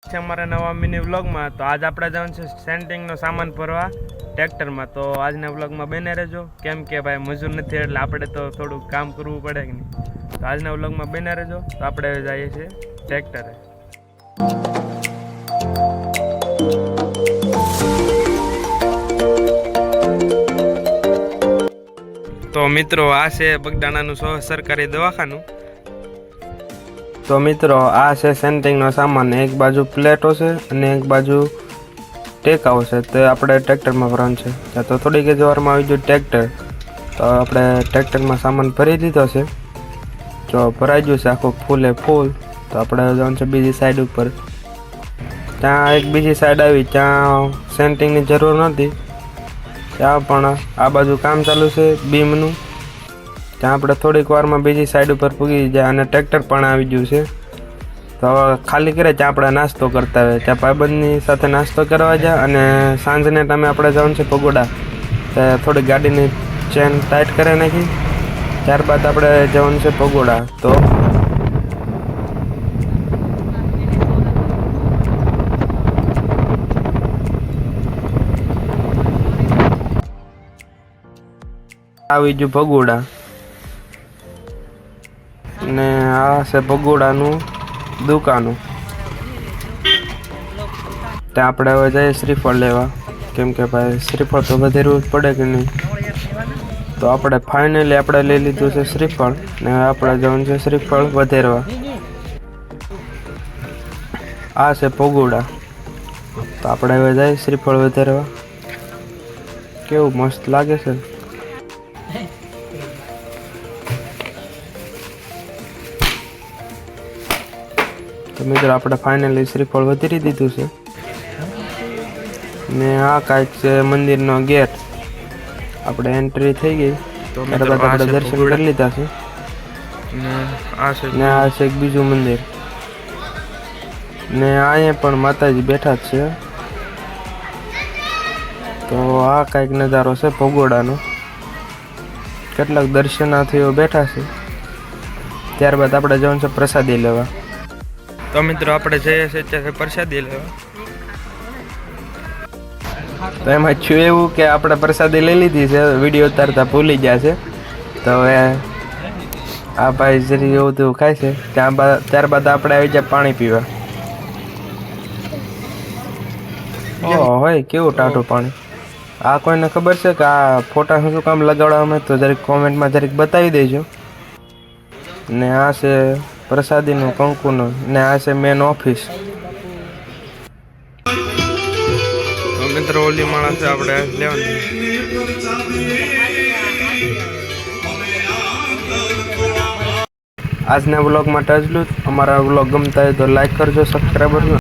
છે અમારા નવા મિની વ્લોગમાં. તો આજ આપણે જવાનું છે સેન્ટિંગનો સામાન ભરવા ટ્રેક્ટરમાં. તો આજના વ્લોગમાં બને રહેજો, કેમ કે ભાઈ મજૂર નથી એટલે આપણે તો થોડુંક કામ કરવું પડે કે નહીં. તો આજના વ્લોગમાં બને રહેજો. તો આપણે જઈએ છીએ ટ્રેક્ટરે. તો મિત્રો આ છે બગદાણાનું સરકારી દવાખાનું. તો મિત્રો આ છે સેન્ટિંગનો સામાન. એક બાજુ પ્લેટો છે અને એક બાજુ ટેકાઓ છે. તે આપણે ટ્રેક્ટરમાં ભરવાનું છે. ત્યાં તો થોડીક જ વારમાં આવી ગયું ટ્રેક્ટર. તો આપણે ટ્રેક્ટરમાં સામાન ભરી દીધો છે. જો ભરાઈ ગયું છે આખું ફૂલે ફૂલ. તો આપણે જવાનું છે બીજી સાઈડ ઉપર. ત્યાં એક બીજી સાઈડ આવી, ત્યાં સેન્ટિંગની જરૂર નહોતી. ત્યાં પણ આ બાજુ કામ ચાલુ છે બીમનું. ત્યાં આપણે થોડીક વારમાં બીજી સાઈડ ઉપર પૂગી જાય અને ટ્રેક્ટર પણ આવી ગયું છે. તો ખાલી કરે ત્યાં આપણે નાસ્તો કરતા હોય. ત્યાં ભાઈબંધની સાથે નાસ્તો કરવા જાય અને સાંજને ટાઈમે આપણે જવાનું છે પગોડા. ત્યાં થોડી ગાડીની ચેન ટાઈટ કરી નાખી. ત્યારબાદ આપણે જવાનું છે પગોડા. તો આવી ગયું પગોડા ને આ છે પગોડાનું દુકાનું. ત્યાં આપણે હવે જઈએ શ્રીફળ લેવા, કેમ કે ભાઈ શ્રીફળ તો વધેરવું જ પડે કે નહીં. તો આપણે ફાઇનલી આપણે લઈ લીધું છે શ્રીફળ ને આપણે જવાનું છે શ્રીફળ વધેરવા. આ છે પગોડા. તો આપણે હવે જઈએ શ્રીફળ વધેરવા. કેવું મસ્ત લાગે છે. તો મિત્રો આપણે ફાઇનલી શ્રીફળ વધેરી દીધું છે ને આ કાંઈક છે મંદિરનો ગેટ. આપણે એન્ટ્રી થઈ ગઈ. તો ત્યારબાદ આપણે દર્શન કરી લીધા છે ને આ છે એક બીજું મંદિર ને અહીંયા પણ માતાજી બેઠા જ છે. તો આ કાંઈક નજારો છે પગોડાનો. કેટલાક દર્શનાર્થીઓ બેઠા છે. ત્યારબાદ આપણે જવાનું છે પ્રસાદી લેવા. તો મિત્રો આપણે જઈએ છીએ અત્યારે પ્રસાદી લેવા. તો એમાં છું એવું કે આપણે પ્રસાદી લઈ લીધી છે, વિડીયો ઉતારતા ભૂલી ગયા છે. તો હવે આ ભાઈ જરી એવું તેવું ખાય છે. ત્યારબાદ આપણે આવી જાય પાણી પીવા. હોય કેવું ટાઢું પાણી. આ કોઈને ખબર છે કે આ ફોટા શું કામ લગાડવામાં? તો જરીક કોમેન્ટમાં જરીક બતાવી દેજો. ને આ છે પ્રસાદીનું કંકુનું ને આ છે મેન ઓફિસ. તો મિત્રો ઓલી માણસ આપણે લેવાની. આજના વ્લોગ માટે એટલું જ. અમારા વ્લોગ ગમતા હોય તો લાઈક કરજો, સબસ્ક્રાઈબ કરજો.